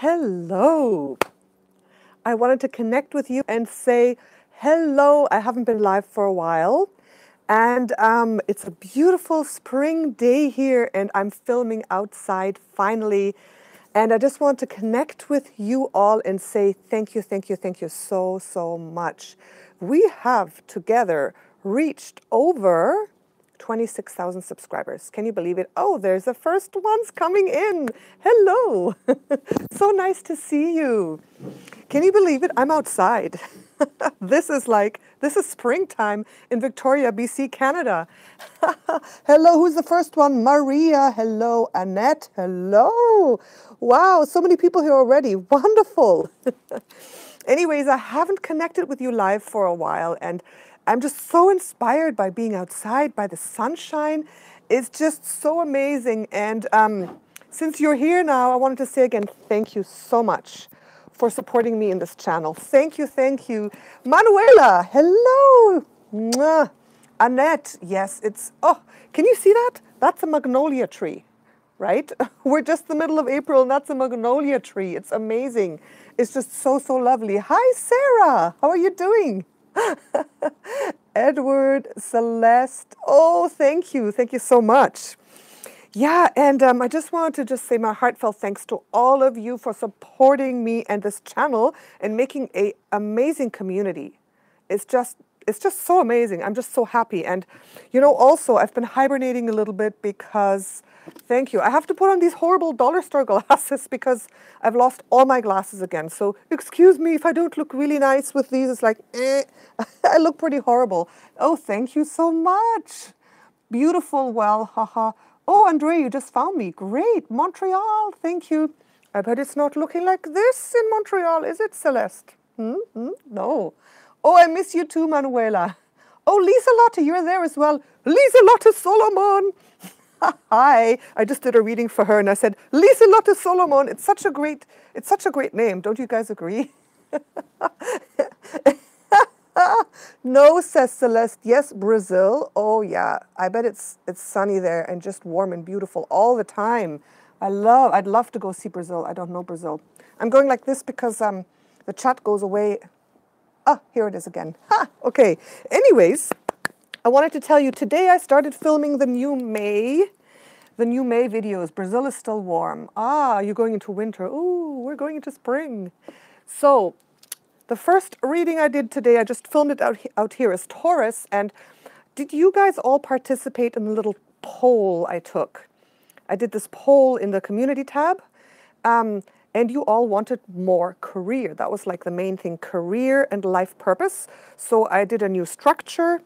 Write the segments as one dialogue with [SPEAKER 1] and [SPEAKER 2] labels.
[SPEAKER 1] Hello. I wanted to connect with you and say hello. I haven't been live for a while. And it's a beautiful spring day here, and I'm filming outside finally. And I just want to connect with you all and say thank you so, so much. We have together reached over 26,000 subscribers. Can you believe it? Oh, there's the first ones coming in. Hello. So nice to see you. Can you believe it? I'm outside. This is springtime in Victoria, BC, Canada. Hello, who's the first one? Maria. Hello, Annette. Hello. Wow, so many people here already. Wonderful. Anyways, I haven't connected with you live for a while, and I'm just so inspired by being outside, by the sunshine. It's just so amazing. And since you're here now, I wanted to say again, thank you so much for supporting me in this channel. Thank you, thank you. Manuela, hello. Mwah. Annette, yes, oh, can you see that? That's a magnolia tree, right? We're just the middle of April and that's a magnolia tree. It's amazing. It's just so, so lovely. Hi, Sarah. How are you doing? Edward, Celeste. Oh, thank you. Thank you so much. Yeah, and I just wanted to say my heartfelt thanks to all of you for supporting me and this channel and making an amazing community. It's just so amazing. I'm just so happy. And, you know, also I've been hibernating a little bit because, thank you, I have to put on these horrible dollar store glasses because I've lost all my glasses again. So excuse me if I don't look really nice with these. It's like, I look pretty horrible. Oh, thank you so much. Beautiful. Well, haha. Oh, Andre, you just found me. Great. Montreal. Thank you. I bet it's not looking like this in Montreal, is it, Celeste? No. Oh, I miss you too, Manuela. Oh, Lisa Lotte, you're there as well. Lisa Lotte Solomon. Hi. I just did a reading for her and I said, Lisa Lotte Solomon. It's such a great name. Don't you guys agree? No, says Celeste. Yes, Brazil. Oh, yeah. I bet it's sunny there and just warm and beautiful all the time. I'd love to go see Brazil. I don't know Brazil. I'm going like this because the chat goes away. Ah, here it is again. Ha! Okay. Anyways, I wanted to tell you today I started filming the new May videos. Brazil is still warm. Ah, you're going into winter. Ooh, we're going into spring. So the first reading I did today, I just filmed it out here, is Taurus. And did you guys all participate in the little poll I took? I did this poll in the community tab. And you all wanted more career. That was like the main thing, career and life purpose. So I did a new structure.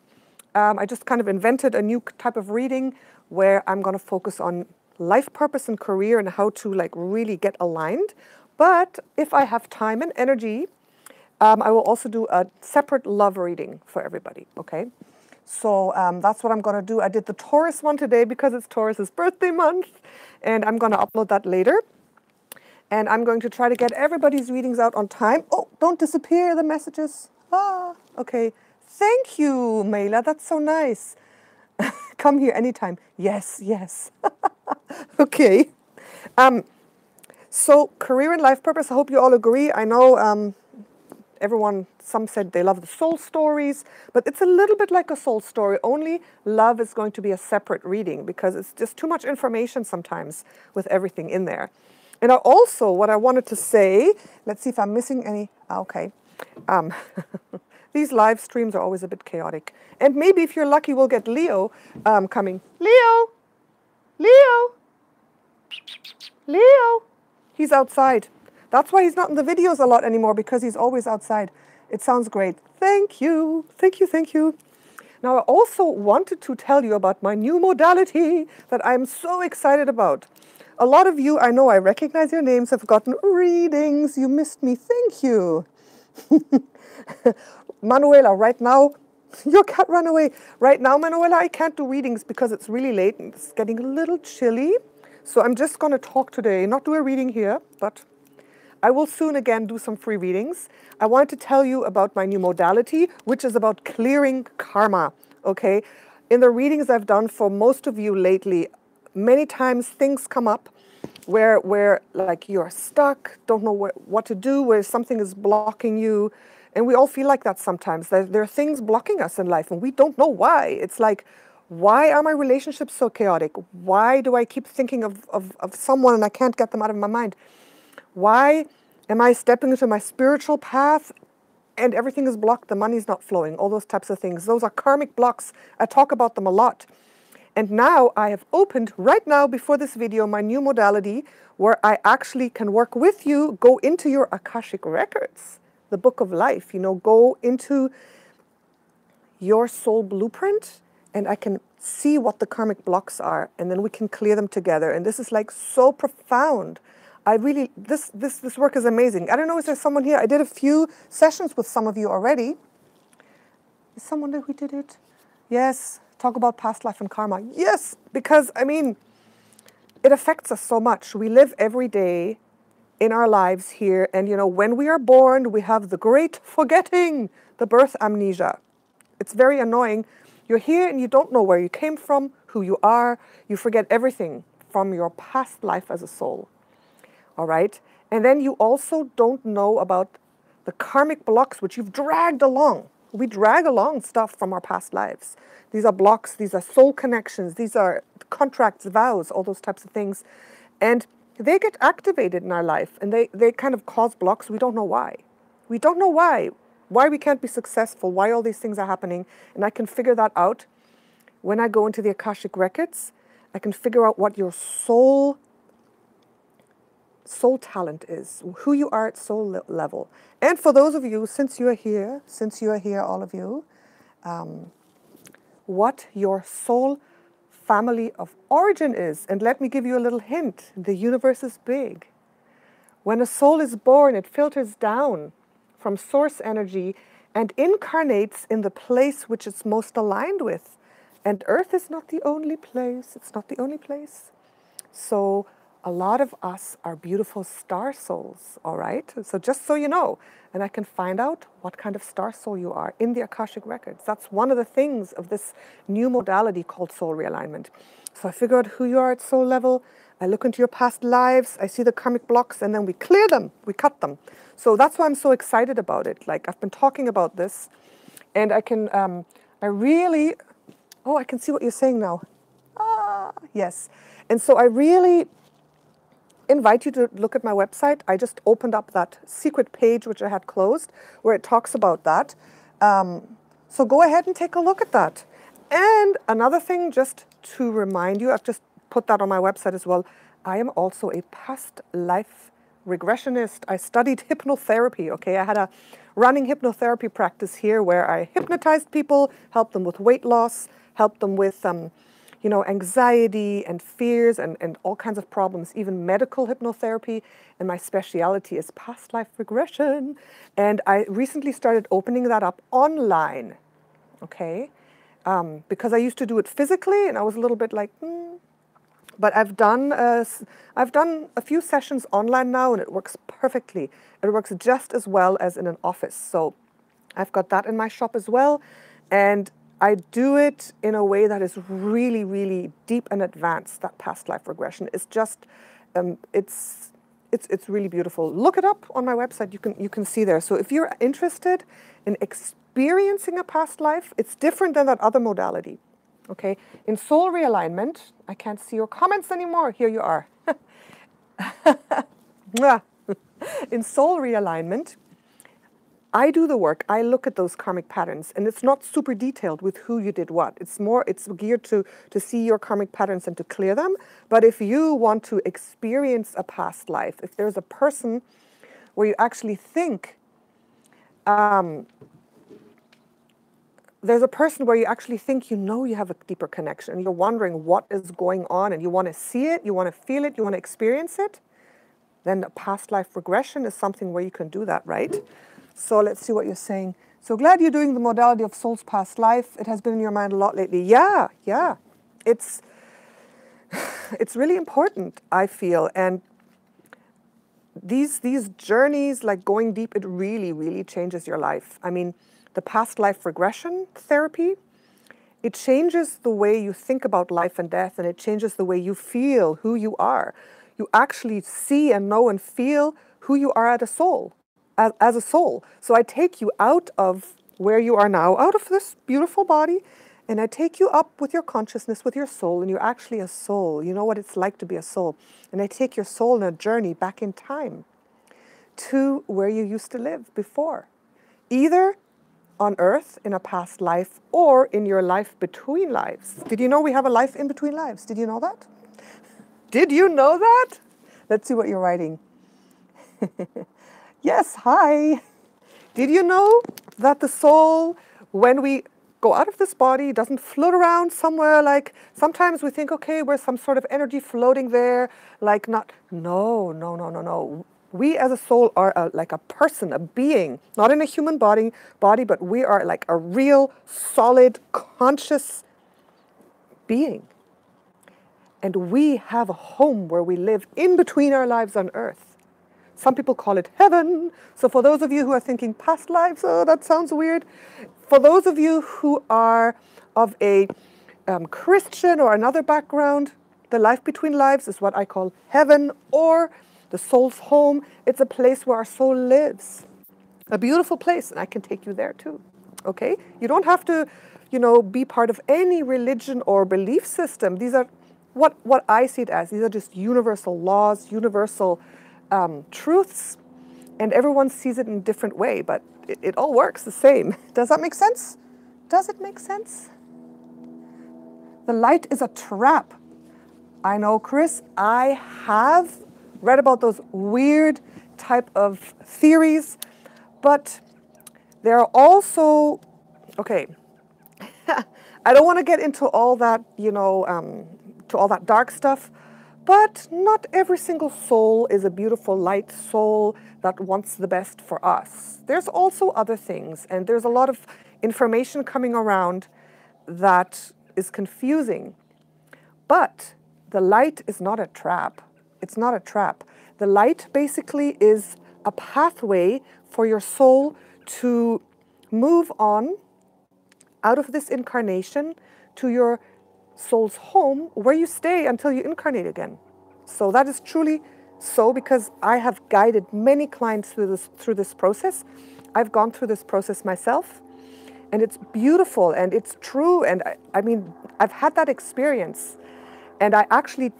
[SPEAKER 1] I just kind of invented a new type of reading where I'm going to focus on life purpose and career and how to like really get aligned. But if I have time and energy, I will also do a separate love reading for everybody, okay? So that's what I'm going to do. I did the Taurus one today because it's Taurus's birthday month, and I'm going to upload that later. And I'm going to try to get everybody's readings out on time. Oh, don't disappear, the messages. Ah, okay. Thank you, Mayla. That's so nice. Come here anytime. Yes, yes. Okay. So career and life purpose, I hope you all agree. I know some said they love the soul stories, but it's a little bit like a soul story, only love is going to be a separate reading because it's just too much information sometimes with everything in there. And also, what I wanted to say, let's see if I'm missing any, okay. These live streams are always a bit chaotic. And maybe if you're lucky, we'll get Leo coming. Leo! Leo! Leo! He's outside. That's why he's not in the videos a lot anymore, because he's always outside. It sounds great. Thank you. Thank you, thank you. Now, I also wanted to tell you about my new modality that I'm so excited about. A lot of you, I know I recognize your names, have gotten readings. You missed me. Thank you. Manuela, right now, your cat ran away. Right now, Manuela, I can't do readings because it's really late and it's getting a little chilly. So I'm just going to talk today, not do a reading here, but I will soon again do some free readings. I wanted to tell you about my new modality, which is about clearing karma, okay? In the readings I've done for most of you lately, many times things come up where like you're stuck, don't know what to do, where something is blocking you. And we all feel like that sometimes. There are things blocking us in life and we don't know why. It's like, why are my relationships so chaotic? Why do I keep thinking of someone and I can't get them out of my mind? Why am I stepping into my spiritual path and everything is blocked, the money's not flowing, all those types of things. Those are karmic blocks. I talk about them a lot. And now I have opened, right now before this video, my new modality where I actually can work with you, go into your Akashic records, the book of life, go into your soul blueprint and I can see what the karmic blocks are and then we can clear them together. And this is like so profound. This work is amazing. I don't know, is there someone here? I did a few sessions with some of you already. Is someone there who did it? Yes, talk about past life and karma. Yes, because it affects us so much. We live every day in our lives here. And when we are born, we have the great forgetting, the birth amnesia. It's very annoying. You're here and you don't know where you came from, who you are. You forget everything from your past life as a soul. All right. And then you also don't know about the karmic blocks which you've dragged along. We drag along stuff from our past lives. These are blocks, these are soul connections, these are contracts, vows, all those types of things. And they get activated in our life and they kind of cause blocks. We don't know why. We don't know why we can't be successful, why all these things are happening. And I can figure that out when I go into the Akashic records. I can figure out what your soul talent is, who you are at soul level. And for those of you, since you are here, all of you, what your soul family of origin is. And let me give you a little hint. The universe is big. When a soul is born, it filters down from source energy and incarnates in the place which it's most aligned with. And Earth is not the only place. It's not the only place. So a lot of us are beautiful star souls, all right? So just so you know, and I can find out what kind of star soul you are in the Akashic records. That's one of the things of this new modality called Soul Realignment. So I figure out who you are at soul level. I look into your past lives. I see the karmic blocks, and then we clear them. We cut them. So that's why I'm so excited about it. Like, I've been talking about this, and I can, I can see what you're saying now. Ah, yes. And so I really invite you to look at my website. I just opened up that secret page, which I had closed, where it talks about that. So go ahead and take a look at that. And another thing, just to remind you, I've just put that on my website as well. I am also a past life regressionist. I studied hypnotherapy, okay? I had a running hypnotherapy practice here where I hypnotized people, helped them with weight loss, helped them with anxiety and fears and all kinds of problems, even medical hypnotherapy. And my speciality is past life regression. And I recently started opening that up online, okay? Because I used to do it physically and I was a little bit like, But I've done a few sessions online now and it works perfectly. It works just as well as in an office. So I've got that in my shop as well. And I do it in a way that is really, really deep and advanced. That past life regression is just, it's really beautiful. Look it up on my website. You can see there. So if you're interested in experiencing a past life, it's different than that other modality. Okay. In Soul Realignment, I can't see your comments anymore. Here you are. In Soul Realignment, I do the work. I look at those karmic patterns, and it's not super detailed with who you did what. It's geared to see your karmic patterns and to clear them. But if you want to experience a past life, if there's a person where you actually think, you have a deeper connection, and you're wondering what is going on, and you want to see it, you want to feel it, you want to experience it, then past life regression is something where you can do that, right? So let's see what you're saying. So glad you're doing the modality of soul's past life. It has been in your mind a lot lately. Yeah. It's really important, I feel. And these journeys, like going deep, it really, really changes your life. I mean, the past life regression therapy, it changes the way you think about life and death, and it changes the way you feel, who you are. you actually see and know and feel who you are as a soul, as a soul. So I take you out of where you are now, out of this beautiful body, and I take you up with your consciousness, with your soul, and you're actually a soul. You know what it's like to be a soul. And I take your soul on a journey back in time to where you used to live before, either on earth in a past life or in your life between lives. Did you know we have a life in between lives? Did you know that? Did you know that? Let's see what you're writing. Yes, hi. Did you know that the soul, when we go out of this body, doesn't float around somewhere like, sometimes we think, okay, we're some sort of energy floating there, like not, no. We as a soul are like a person, a being, not in a human body, but we are like a real, solid, conscious being. And we have a home where we live in between our lives on earth. Some people call it heaven. So for those of you who are thinking past lives, oh, that sounds weird. For those of you who are of a Christian or another background, the life between lives is what I call heaven, or the soul's home. It's a place where our soul lives. A beautiful place, and I can take you there too. Okay? You don't have to, be part of any religion or belief system. These are what I see it as. These are just universal laws, universal truths, and everyone sees it in a different way, but it all works the same. Does that make sense? Does it make sense? The light is a trap. I know, Chris, I have read about those weird type of theories, but there are also, okay, I don't want to get into all that, to all that dark stuff, but not every single soul is a beautiful light soul that wants the best for us. There's also other things, and there's a lot of information coming around that is confusing. But the light is not a trap. It's not a trap. The light basically is a pathway for your soul to move on out of this incarnation to your soul's home, where you stay until you incarnate again. So that is truly so, because I have guided many clients through this process. I've gone through this process myself, and it's beautiful and it's true. And I mean, I've had that experience. And I actually,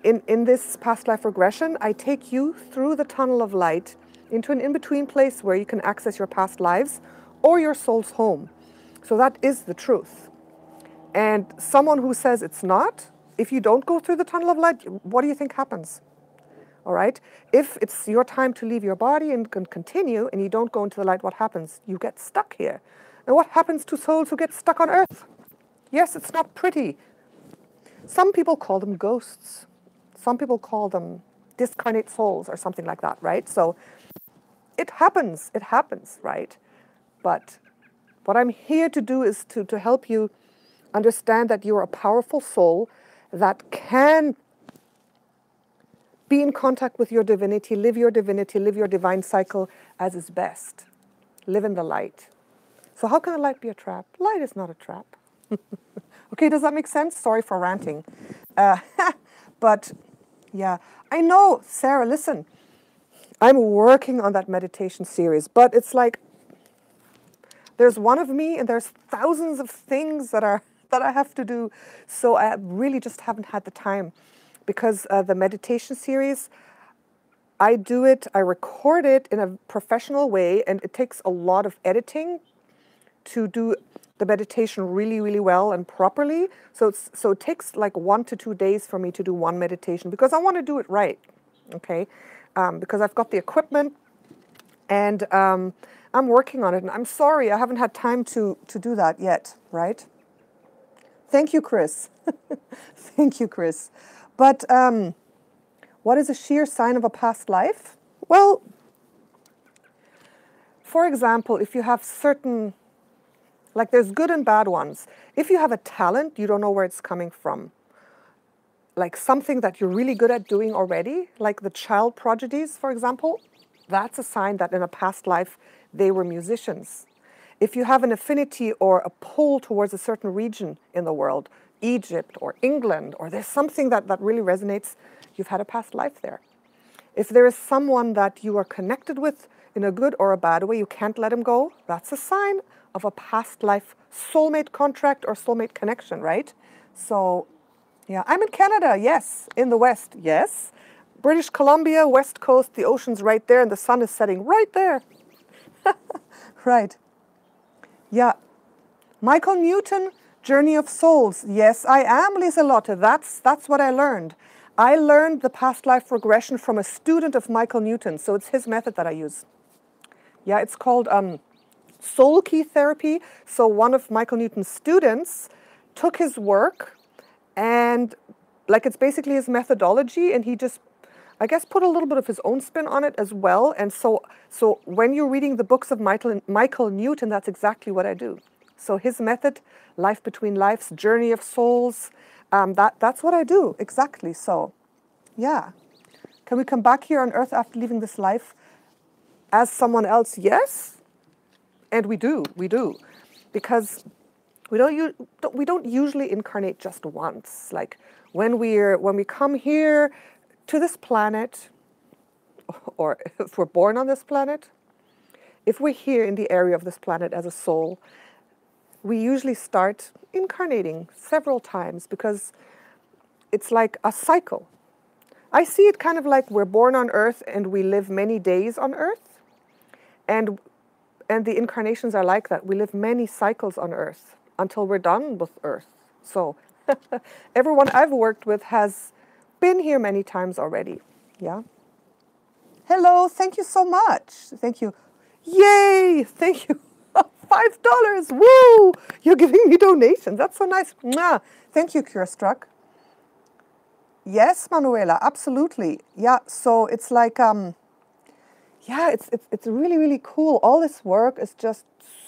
[SPEAKER 1] in this past life regression, I take you through the tunnel of light into an in-between place where you can access your past lives or your soul's home. So that is the truth. And someone who says it's not, if you don't go through the tunnel of light, what do you think happens? All right? If it's your time to leave your body and can continue, and you don't go into the light, what happens? You get stuck here. And what happens to souls who get stuck on earth? Yes, it's not pretty. Some people call them ghosts. Some people call them discarnate souls or something like that, right? So it happens, right? But what I'm here to do is to help you understand that you're a powerful soul that can be in contact with your divinity, live your divine cycle as is best. Live in the light. So how can the light be a trap? Light is not a trap. Okay, does that make sense? Sorry for ranting. But yeah, I know, Sarah, listen, I'm working on that meditation series, but it's like, there's one of me and there's thousands of things that I have to do. So I really just haven't had the time, because the meditation series, I record it in a professional way, and it takes a lot of editing to do the meditation really, really well and properly. So it takes like 1 to 2 days for me to do one meditation, because I want to do it right, okay? Because I've got the equipment, and I'm working on it, and I'm sorry I haven't had time to do that yet, right? Thank you, Chris. Thank you, Chris. But what is a sheer sign of a past life? Well, for example, if you have certain, like there's good and bad ones. If you have a talent, you don't know where it's coming from. Like something that you're really good at doing already, like the child prodigies, for example, that's a sign that in a past life they were musicians. If you have an affinity or a pull towards a certain region in the world, Egypt or England, or there's something that really resonates, you've had a past life there. If there is someone that you are connected with in a good or a bad way, you can't let him go, that's a sign of a past life soulmate contract or soulmate connection, right? So, yeah, I'm in Canada, yes. In the West, yes. British Columbia, West Coast, the ocean's right there and the sun is setting right there. Right. Yeah. Michael Newton, Journey of Souls. Yes, I am, Lieselotte. That's what I learned. I learned the past life regression from a student of Michael Newton, so it's his method that I use. Yeah, it's called soul key therapy. So one of Michael Newton's students took his work and like it's basically his methodology, and he just, I guess, put a little bit of his own spin on it as well. And so when you're reading the books of Michael Newton, that's exactly what I do. So his method, Life Between Lives, Journey of Souls, that's what I do, exactly. So, yeah. Can we come back here on Earth after leaving this life as someone else? Yes. And we do. Because we don't usually incarnate just once. Like when we come here to this planet, or if we're born on this planet, if we're here in the area of this planet as a soul, we usually start incarnating several times because it's like a cycle. I see it kind of like we're born on Earth and we live many days on Earth. And the incarnations are like that. We live many cycles on Earth until we're done with Earth. So everyone I've worked with has been here many times already. Yeah. Hello, thank you so much. Thank you. Yay, thank you. $5, woo! You're giving me donations. That's so nice. Mwah. Thank you, Kira Struck. Yes, Manuela, absolutely. Yeah, so it's like, yeah, it's really, really cool. All this work is just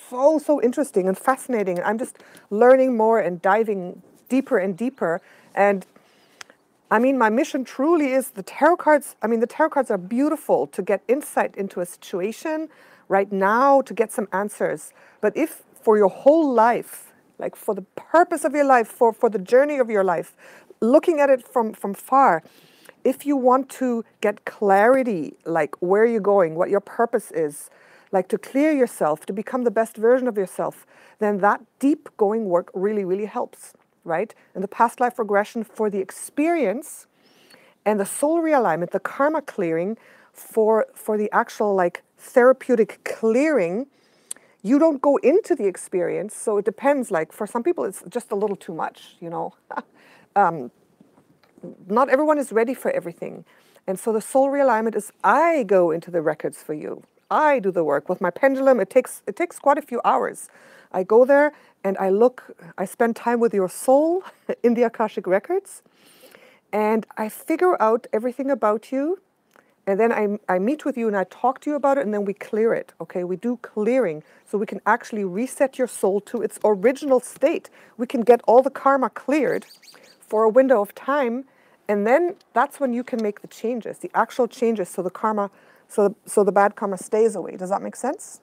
[SPEAKER 1] so interesting and fascinating. I'm just learning more and diving deeper and deeper. And I mean, my mission truly is the tarot cards. I mean, the tarot cards are beautiful to get insight into a situation right now, to get some answers. But if for your whole life, like for the purpose of your life, for the journey of your life, looking at it from far, if you want to get clarity, like where you're going, what your purpose is, like to clear yourself, to become the best version of yourself, then that deep going work really, really helps, right? And the past life regression for the experience and the soul realignment, the karma clearing for the actual like therapeutic clearing, you don't go into the experience. So it depends, like for some people, it's just a little too much, you know. Not everyone is ready for everything. And so the soul realignment is I go into the records for you. I do the work with my pendulum. It takes quite a few hours. I go there and I spend time with your soul in the Akashic records, and I figure out everything about you. And then I meet with you and I talk to you about it, and then we clear it, okay? We do clearing so we can actually reset your soul to its original state. We can get all the karma cleared for a window of time, and then that's when you can make the changes, the actual changes, so the karma, so the bad karma stays away. Does that make sense?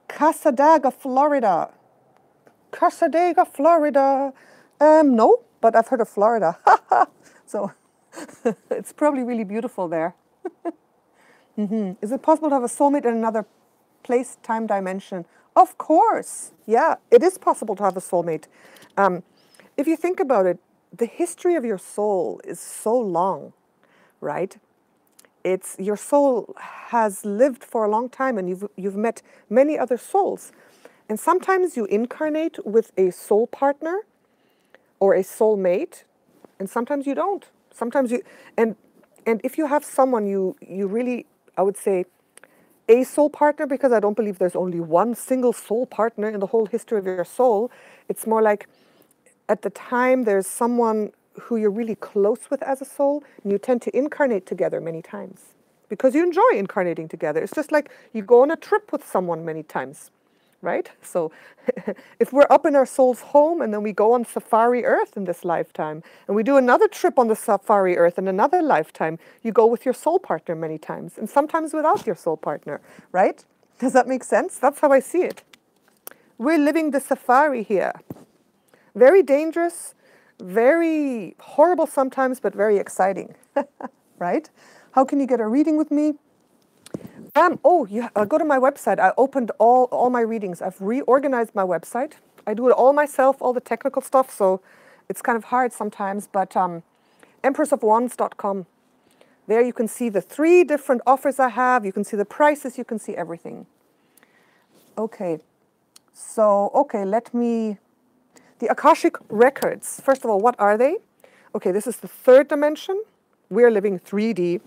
[SPEAKER 1] Cassadaga, Florida. Cassadaga, Florida. No, but I've heard of Florida. So it's probably really beautiful there. Is it possible to have a soulmate in another place, time, dimension? Of course. Yeah, it is possible to have a soulmate. If you think about it, the history of your soul is so long, right? Your soul has lived for a long time, and you've met many other souls. And sometimes you incarnate with a soul partner or a soulmate, and sometimes you don't. Sometimes you, and if you have someone you really, I would say, a soul partner, because I don't believe there's only one single soul partner in the whole history of your soul. It's more like at the time there's someone who you're really close with as a soul, and you tend to incarnate together many times because you enjoy incarnating together. It's just like you go on a trip with someone many times, right? So if we're up in our soul's home and then we go on Safari Earth in this lifetime, and we do another trip on the Safari Earth in another lifetime, you go with your soul partner many times, and sometimes without your soul partner, right? Does that make sense? That's how I see it. We're living the safari here. Very dangerous, very horrible sometimes, but very exciting, right? How can you get a reading with me? You go to my website. I opened all my readings. I've reorganized my website. I do it all myself, all the technical stuff, so it's kind of hard sometimes, but empressofwands.com. There you can see the 3 different offers I have. You can see the prices. You can see everything. Okay. So, the Akashic Records. First of all, what are they? Okay, this is the 3rd dimension. We're living 3D.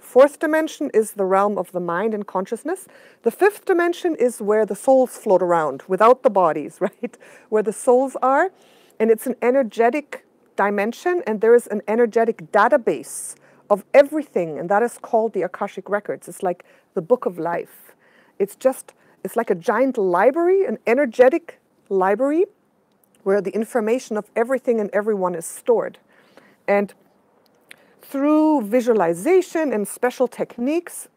[SPEAKER 1] 4th dimension is the realm of the mind and consciousness. The 5th dimension is where the souls float around without the bodies, right? Where the souls are. And it's an energetic dimension, and there is an energetic database of everything, and that is called the Akashic Records. It's like the book of life. It's like a giant library, an energetic library, where the information of everything and everyone is stored. And through visualization and special techniques,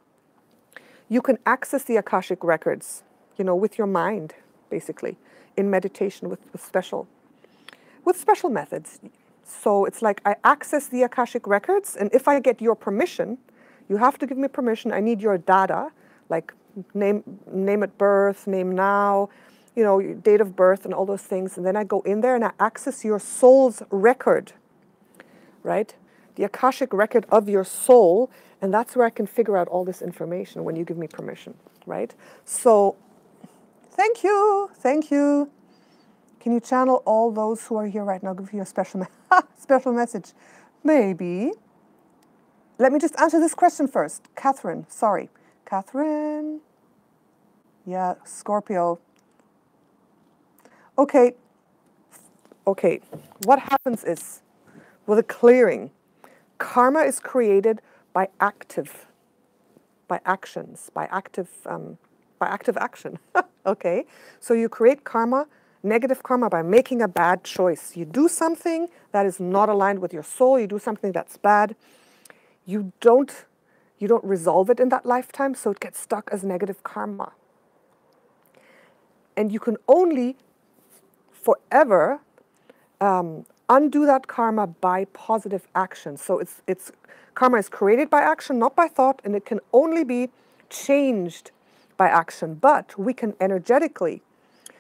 [SPEAKER 1] you can access the Akashic Records, with your mind, basically, in meditation with special methods. So it's like I access the Akashic Records, and if I get your permission, you have to give me permission. I need your data, like name at birth, name now, your date of birth and all those things. And then I go in there and I access your soul's record, right? The Akashic Record of your soul, and that's where I can figure out all this information when you give me permission, right? So thank you. Can you channel all those who are here right now? Give you a special message. Maybe. Let me just answer this question first. Catherine, sorry. Catherine. Yeah, Scorpio. Okay. What happens is, with a clearing, karma is created by active action. Okay? So you create karma, negative karma, by making a bad choice. You do something that is not aligned with your soul. You do something that's bad. You don't resolve it in that lifetime, so it gets stuck as negative karma. And you can only forever undo that karma by positive action. So it's karma is created by action, not by thought, and it can only be changed by action. But we can energetically.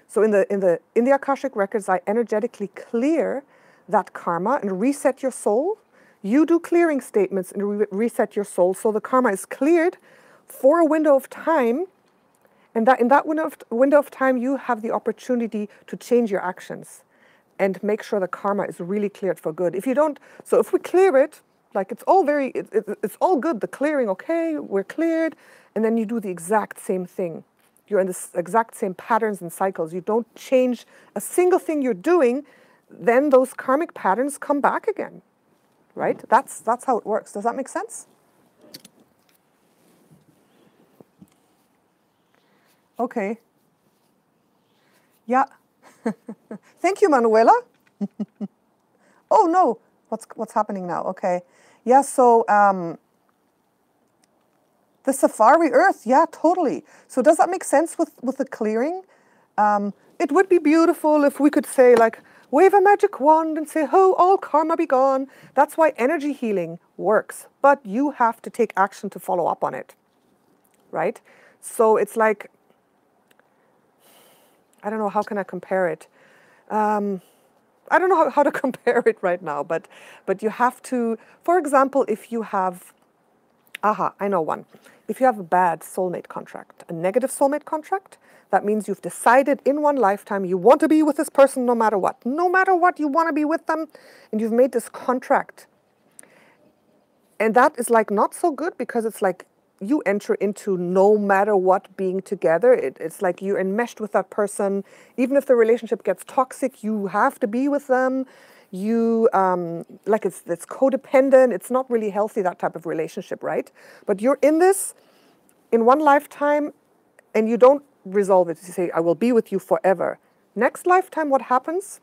[SPEAKER 1] So in the Akashic Records, I energetically clear that karma and reset your soul. You do clearing statements and reset your soul, so the karma is cleared for a window of time, and that in that window of time, you have the opportunity to change your actions and make sure the karma is really cleared for good. If you don't, so if we clear it, like it's all good, the clearing, okay, we're cleared, and then you do the exact same thing. You're in the exact same patterns and cycles. You don't change a single thing you're doing, then those karmic patterns come back again, right? That's how it works. Does that make sense? Okay. Yeah. Thank you, Manuela. Oh no, what's happening now? Okay. Yeah, so the Safari Earth, yeah, totally. So does that make sense with the clearing? It would be beautiful if we could say, like, wave a magic wand and say, oh, all karma be gone. That's why energy healing works. But you have to take action to follow up on it, right? So it's like, I don't know, how can I compare it? I don't know how to compare it right now, but you have to, for example, if you have, I know one. If you have a bad soulmate contract, a negative soulmate contract, that means you've decided in one lifetime you want to be with this person no matter what. No matter what, you want to be with them, and you've made this contract. And that is like not so good, because it's like you enter into no matter what being together. It's like you're enmeshed with that person. Even if the relationship gets toxic, you have to be with them. You, like it's codependent. It's not really healthy, that type of relationship, right? But you're in this in one lifetime, and you don't resolve it. You say, I will be with you forever. Next lifetime, what happens?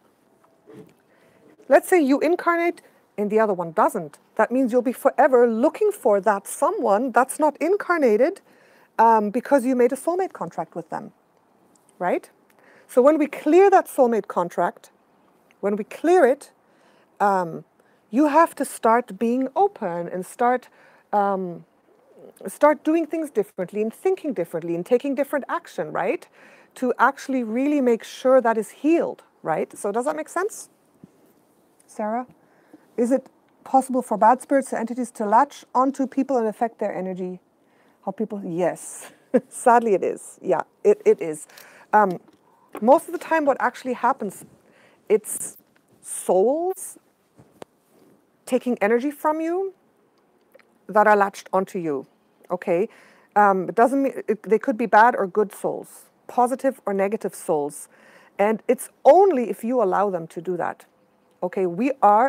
[SPEAKER 1] Let's say you incarnate and the other one doesn't. That means you'll be forever looking for that someone that's not incarnated, because you made a soulmate contract with them, right? So when we clear that soulmate contract, When we clear it, you have to start being open and start doing things differently and thinking differently and taking different action, right? To actually really make sure that is healed, right? So does that make sense, Sarah? Is it possible for bad spirits or entities to latch onto people and affect their energy? How people, yes. Sadly it is. Yeah, it is. Most of the time what actually happens, it's souls taking energy from you that are latched onto you, okay? It doesn't mean, they could be bad or good souls, positive or negative souls. And it's only if you allow them to do that. Okay,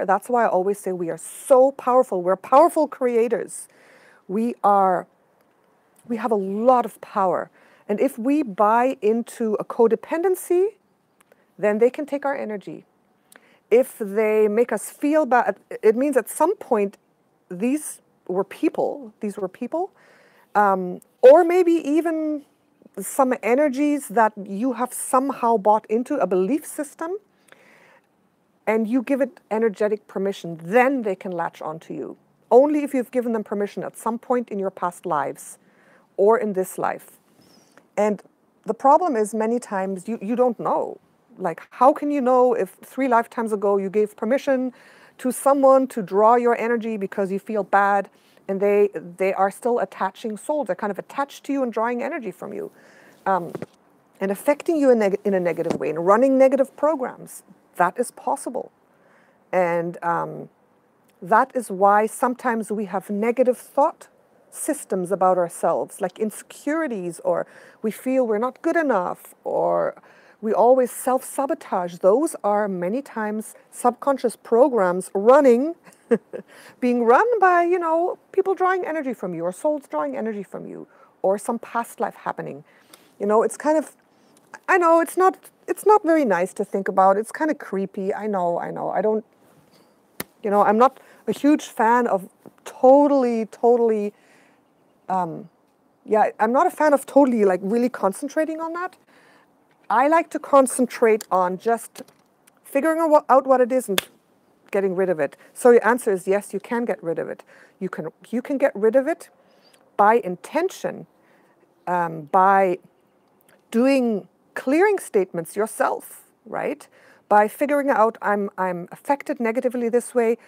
[SPEAKER 1] that's why I always say we are so powerful. We're powerful creators. We have a lot of power. And if we buy into a codependency, then they can take our energy. If they make us feel bad, it means at some point these were people, or maybe even some energies that you have somehow bought into, a belief system, and you give it energetic permission, then they can latch onto you. Only if you've given them permission at some point in your past lives or in this life. And the problem is many times you don't know. Like, how can you know if 3 lifetimes ago you gave permission to someone to draw your energy because you feel bad, and they are still attaching souls. They're kind of attached to you and drawing energy from you, and affecting you in a negative way and running negative programs. That is possible. And that is why sometimes we have negative thought systems about ourselves, like insecurities, or we feel we're not good enough, or we always self-sabotage. Those are many times subconscious programs running, being run by, people drawing energy from you, or souls drawing energy from you, or some past life happening. It's kind of, I know it's not very nice to think about. It's kind of creepy. I know. I don't, I'm not a huge fan of totally, I'm not a fan of totally, like, really concentrating on that. I like to concentrate on just figuring out what it is and getting rid of it. So your answer is yes, you can get rid of it. You can get rid of it by intention, by doing clearing statements yourself, right? By figuring out I'm affected negatively this way.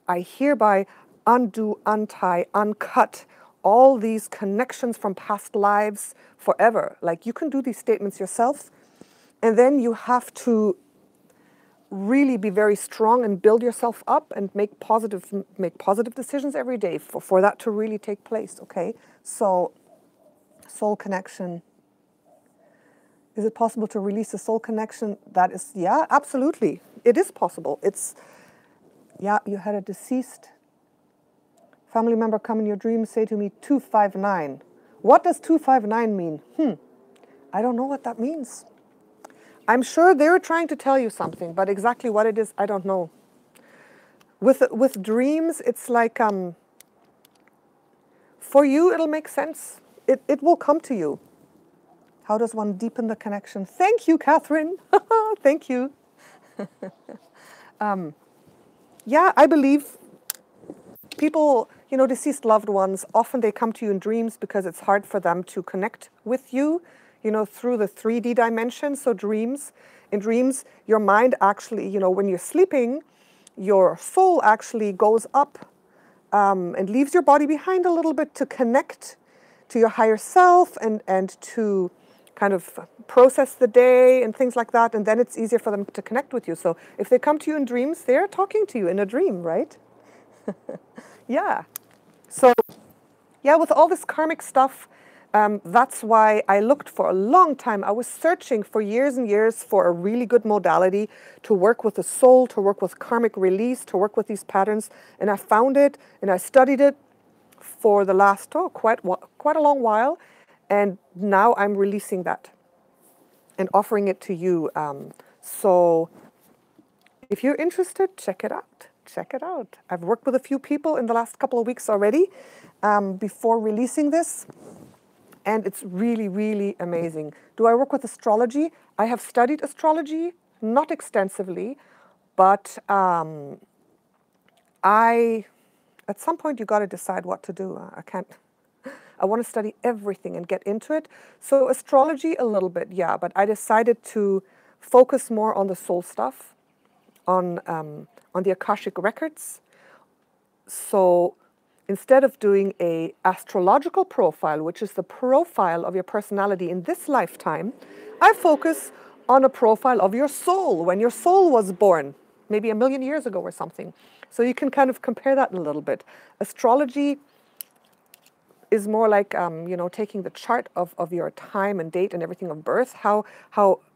[SPEAKER 1] I hereby undo, untie, uncut all these connections from past lives forever. Like, you can do these statements yourself. And then you have to really be very strong and build yourself up and make positive decisions every day for that to really take place, okay? So, soul connection. Is it possible to release a soul connection? That is, yeah, absolutely. It is possible. You had a deceased family member come in your dream, say to me, 259. What does 259 mean? I don't know what that means. I'm sure they were trying to tell you something, but exactly what it is, I don't know. With dreams, it's like, for you, it'll make sense. It will come to you. How does one deepen the connection? Thank you, Catherine. Thank you. I believe people, deceased loved ones, often they come to you in dreams because it's hard for them to connect with you, through the 3D dimension. So in dreams, your mind actually, when you're sleeping, your soul actually goes up and leaves your body behind a little bit to connect to your higher self and to kind of process the day and things like that. And then it's easier for them to connect with you. So if they come to you in dreams, they're talking to you in a dream, right? Yeah. So, with all this karmic stuff, that's why I looked for a long time. I was searching for years and years for a really good modality to work with the soul, to work with karmic release, to work with these patterns. And I found it, and I studied it for the last, quite a long while. And now I'm releasing that and offering it to you. So if you're interested, check it out. I've worked with a few people in the last couple of weeks already before releasing this. And it's really, really amazing. Do I work with astrology? I have studied astrology, not extensively, But at some point, you got to decide what to do. I want to study everything and get into it. So astrology a little bit, yeah, but I decided to focus more on the soul stuff, on the Akashic records. So instead of doing a astrological profile, which is the profile of your personality in this lifetime, I focus on a profile of your soul, when your soul was born, maybe 1 million years ago or something. So you can kind of compare that a little bit. Astrology is more like, you know, taking the chart of your time and date and everything of birth, how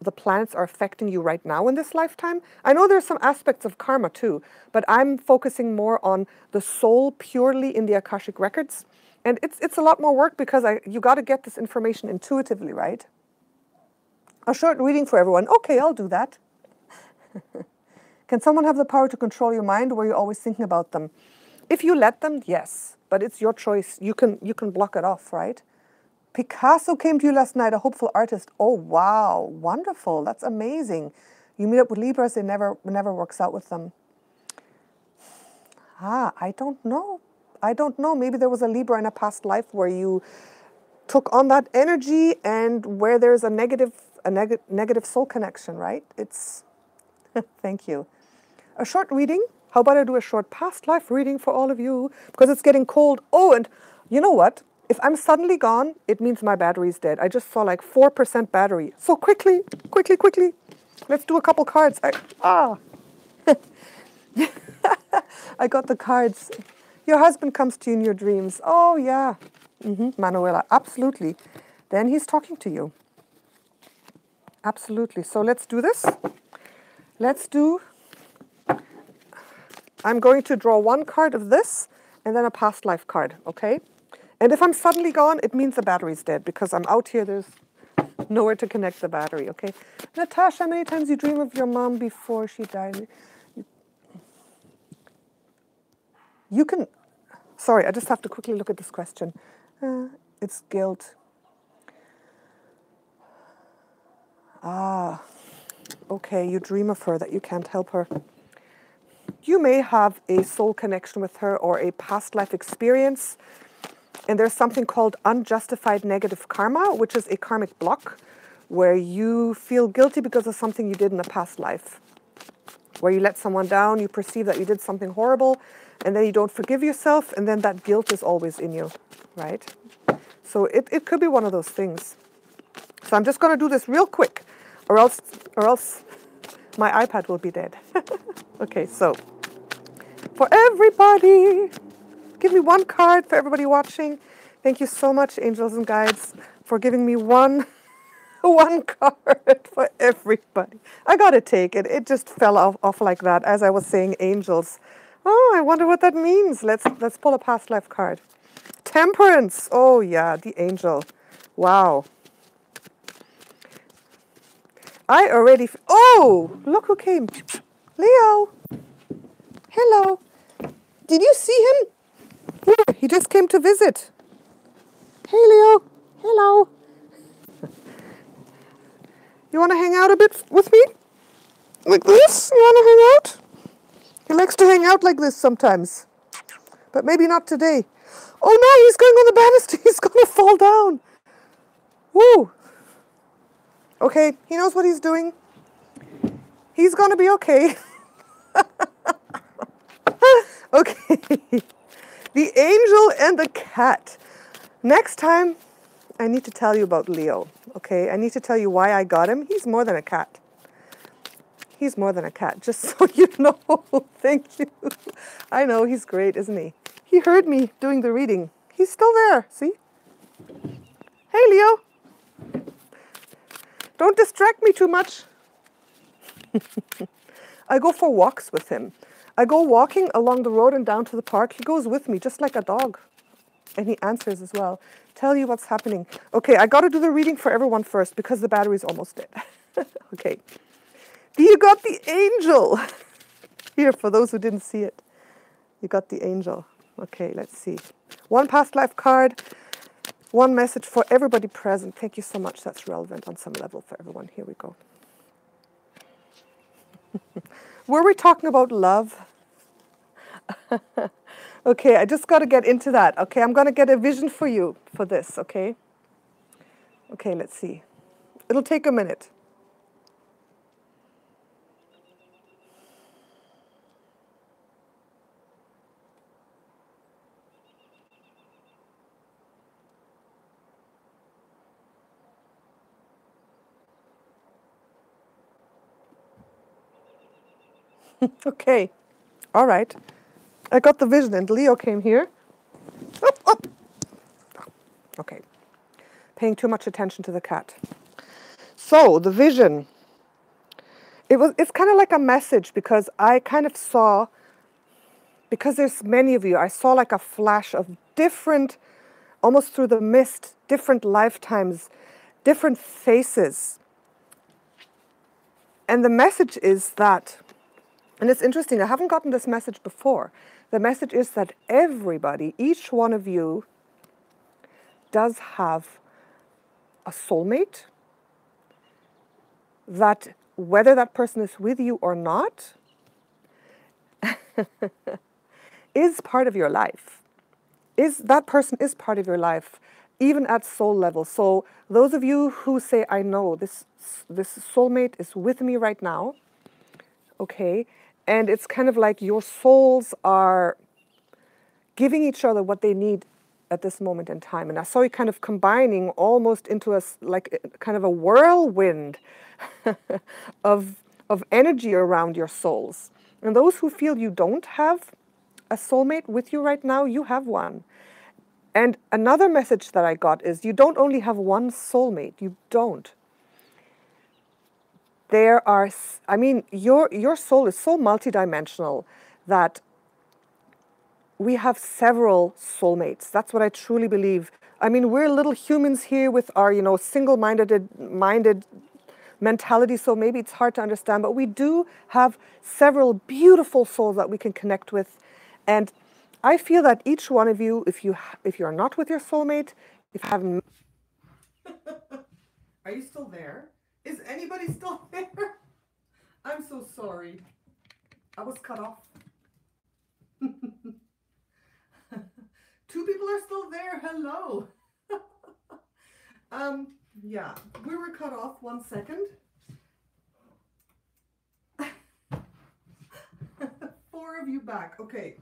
[SPEAKER 1] the planets are affecting you right now in this lifetime. I know there's some aspects of karma too, but I'm focusing more on the soul purely in the Akashic records. And it's a lot more work because you got to get this information intuitively, right? A short reading for everyone. Okay, I'll do that. Can someone have the power to control your mind, or are you always thinking about them? If you let them, yes. But it's your choice. You can block it off, right? Picasso came to you last night, a hopeful artist. Oh, wow. Wonderful. That's amazing. You meet up with Libras, it never works out with them. I don't know. I don't know. Maybe there was a Libra in a past life where you took on that energy and where there's a negative soul connection, right? It's, thank you. A short reading. How about I do a short past life reading for all of you? Because it's getting cold. Oh, and you know what? If I'm suddenly gone, it means my battery's dead. I just saw like 4% battery. So quickly. Let's do a couple cards. I got the cards. Your husband comes to you in your dreams. Oh, yeah. Manuela, absolutely. Then he's talking to you. Absolutely. So let's do this. I'm going to draw one card of this and then a past life card, okay? And if I'm suddenly gone, it means the battery's dead because I'm out here, there's nowhere to connect the battery, okay? Natasha, how many times you dream of your mom before she died? You can, sorry, I just have to quickly look at this question. It's guilt. Okay, you dream of her, that you can't help her. You may have a soul connection with her or a past life experience. And there's something called unjustified negative karma, which is a karmic block where you feel guilty because of something you did in a past life. Where you let someone down, you perceive that you did something horrible, and then you don't forgive yourself, and then that guilt is always in you, right? So it could be one of those things. So I'm just going to do this real quick, or else my iPad will be dead. Okay, so for everybody, give me one card for everybody watching. Thank you so much, angels and guides, for giving me one card for everybody. I got to take it. It just fell off like that as I was saying angels. Oh, I wonder what that means. Let's pull a past life card. Temperance. Oh, yeah, the angel. Wow. I already... Oh, look who came. Leo. Hello. Did you see him? Yeah, he just came to visit. Hey, Leo. Hello. You want to hang out a bit with me? Like this? You want to hang out? He likes to hang out like this sometimes. But maybe not today. Oh no, he's going on the banister. He's going to fall down. Woo. Okay, he knows what he's doing. He's going to be okay. Okay. The angel and the cat. Next time, I need to tell you about Leo. Okay, I need to tell you why I got him. He's more than a cat. He's more than a cat, just so you know. Thank you. I know, he's great, isn't he? He heard me doing the reading. He's still there, see? Hey, Leo. Don't distract me too much. I go for walks with him. I go walking along the road and down to the park. He goes with me, just like a dog. And he answers as well. Tell you what's happening. Okay, I got to do the reading for everyone first because the battery's almost dead. Okay. You got the angel. Here, for those who didn't see it. You got the angel. Okay, let's see. One past life card. One message for everybody present. Thank you so much. That's relevant on some level for everyone. Here we go. Were we talking about love? Okay, I just got to get into that. Okay, I'm going to get a vision for you for this, okay? Okay, let's see. It'll take a minute. Okay, all right. I got the vision and Leo came here. Oh, oh. Okay, paying too much attention to the cat. So the vision, it's kind of like a message because I kind of saw, because there's many of you, I saw like a flash of different, almost through the mist, different lifetimes, different faces. And the message is that, and it's interesting, I haven't gotten this message before. The message is that everybody, each one of you, does have a soulmate, that whether that person is with you or not, is part of your life. That person is part of your life, even at soul level. So those of you who say, I know this soulmate is with me right now, okay, and it's kind of like your souls are giving each other what they need at this moment in time. And I saw you kind of combining almost into kind of a whirlwind of energy around your souls. And those who feel you don't have a soulmate with you right now, you have one. And another message that I got is you don't only have one soulmate, you don't. There are, I mean, your soul is so multidimensional that we have several soulmates. That's what I truly believe. I mean, we're little humans here with our, single-minded mentality, so maybe it's hard to understand, but we do have several beautiful souls that we can connect with. And I feel that each one of you, if you're not with your soulmate, if you haven't... Are you still there? Is anybody still there? I'm so sorry. I was cut off. Two people are still there. Hello. Yeah, we were cut off 1 second. 4 of you back. Okay.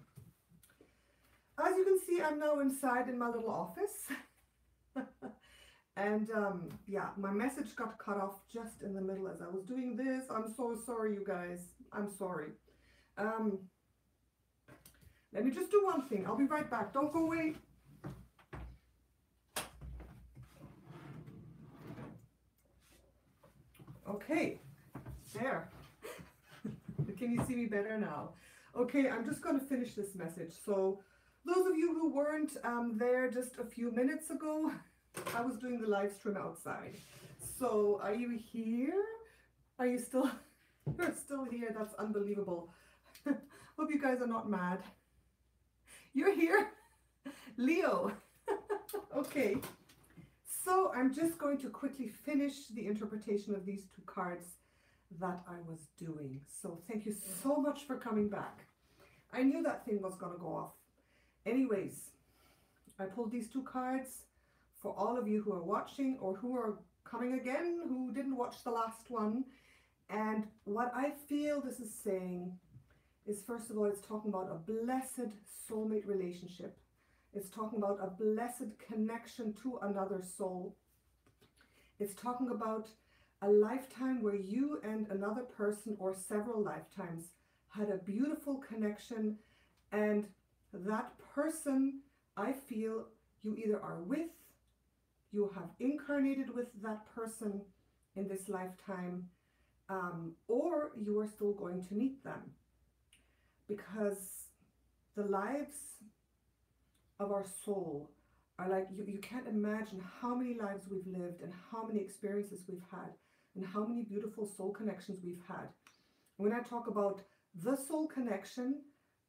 [SPEAKER 1] As you can see, I'm now inside in my little office. And yeah, my message got cut off just in the middle as I was doing this. I'm so sorry, you guys. I'm sorry. Let me just do one thing. I'll be right back. Don't go away. Okay, there. Can you see me better now? Okay, I'm just going to finish this message. So those of you who weren't there just a few minutes ago, I was doing the live stream outside. So are you here? Are you still, you're still here? That's unbelievable. Hope you guys are not mad. You're here? Leo. Okay. So I'm just going to quickly finish the interpretation of these 2 cards that I was doing. So thank you so much for coming back. I knew that thing was going to go off. Anyways, I pulled these 2 cards for all of you who are watching or who are coming again, who didn't watch the last one. And what I feel this is saying is, first of all, it's talking about a blessed soulmate relationship. It's talking about a blessed connection to another soul. It's talking about a lifetime where you and another person, or several lifetimes, had a beautiful connection, and that person, I feel, you either are with, you have incarnated with that person in this lifetime, or you are still going to meet them. Because the lives of our soul are like, you can't imagine how many lives we've lived and how many experiences we've had and how many beautiful soul connections we've had. When I talk about the soul connection,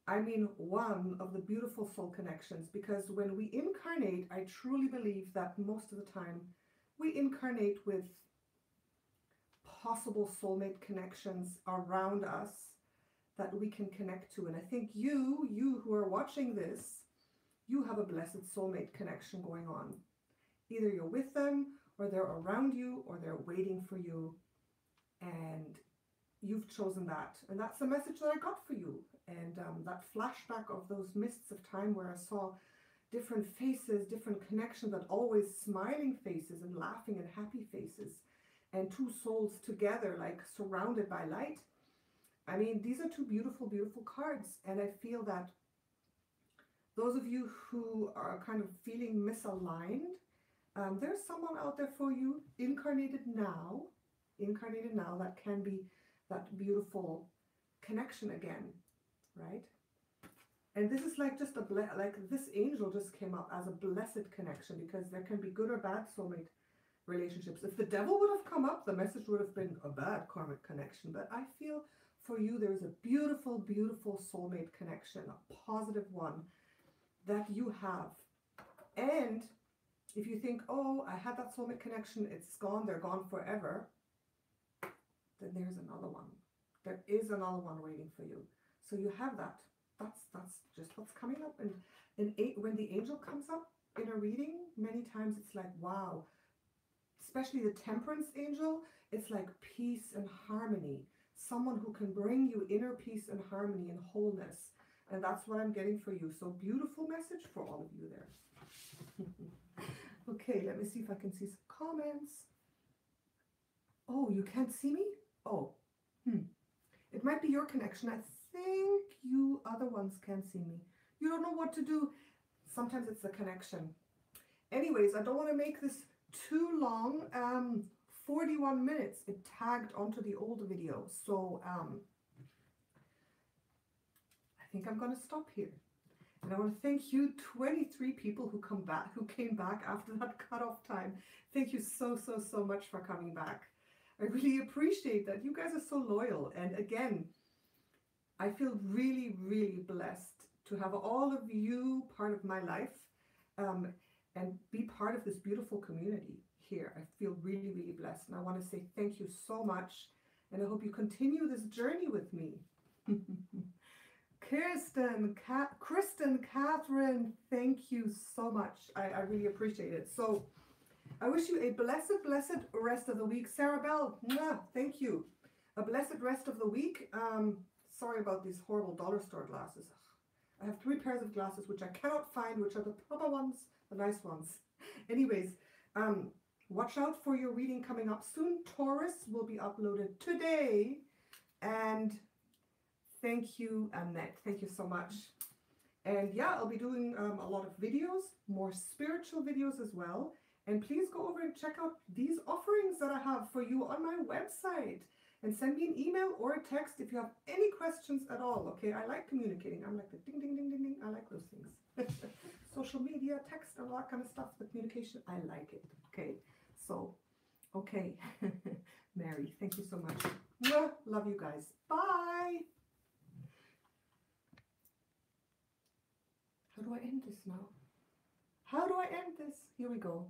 [SPEAKER 1] I mean one of the beautiful soul connections, because when we incarnate, I truly believe that most of the time we incarnate with possible soulmate connections around us. that we can connect to. And I think you who are watching this, you have a blessed soulmate connection going on. Either you're with them, or they're around you, or they're waiting for you, and you've chosen that. And that's the message that I got for you. And that flashback of those mists of time where I saw different faces, different connections, but always smiling faces and laughing and happy faces, and two souls together, like surrounded by light. I mean, these are two beautiful, beautiful cards. And I feel that those of you who are kind of feeling misaligned, there's someone out there for you, incarnated now, that can be that beautiful connection again, right? And this is like just like this angel just came up as a blessed connection, because there can be good or bad soulmate relationships. If the devil would have come up, the message would have been a bad karmic connection. But I feel for you, there's a beautiful, beautiful soulmate connection, a positive one that you have. And if you think, oh, I had that soulmate connection, it's gone, they're gone forever, then there's another one. There is another one waiting for you. So you have that. That's just what's coming up. And when the angel comes up in a reading, many times it's like, wow, especially the temperance angel, it's like peace and harmony. Someone who can bring you inner peace and harmony and wholeness. And that's what I'm getting for you. So beautiful message for all of you there. Okay, let me see if I can see some comments. Oh, you can't see me? Oh, it might be your connection. I think you other ones can't see me. You don't know what to do. Sometimes it's the connection. Anyways, I don't want to make this too long. 41 minutes. It tagged onto the old video. So I think I'm going to stop here. And I want to thank you, 23 people who came back after that cutoff time. Thank you so, so, so much for coming back. I really appreciate that. You guys are so loyal. And again, I feel really, really blessed to have all of you part of my life, and be part of this beautiful community here. I feel really, really blessed. And I want to say thank you so much. And I hope you continue this journey with me. Kristen, Catherine, thank you so much. I really appreciate it. So I wish you a blessed, blessed rest of the week. Sarah Bell, thank you. A blessed rest of the week. Sorry about these horrible dollar store glasses. I have 3 pairs of glasses which I cannot find, which are the proper ones, the nice ones. Anyways, watch out for your reading coming up soon. Taurus will be uploaded today. And thank you, Annette. Thank you so much. And yeah, I'll be doing a lot of videos, more spiritual videos as well. And please go over and check out these offerings that I have for you on my website. And send me an email or a text if you have any questions at all. Okay, I like communicating. I'm like the ding, ding, ding, ding, ding. I like those things. Social media, text, and all that kind of stuff. The communication, I like it. Okay, so, okay. Mary, thank you so much. Mwah. Love you guys. Bye. How do I end this now? How do I end this? Here we go.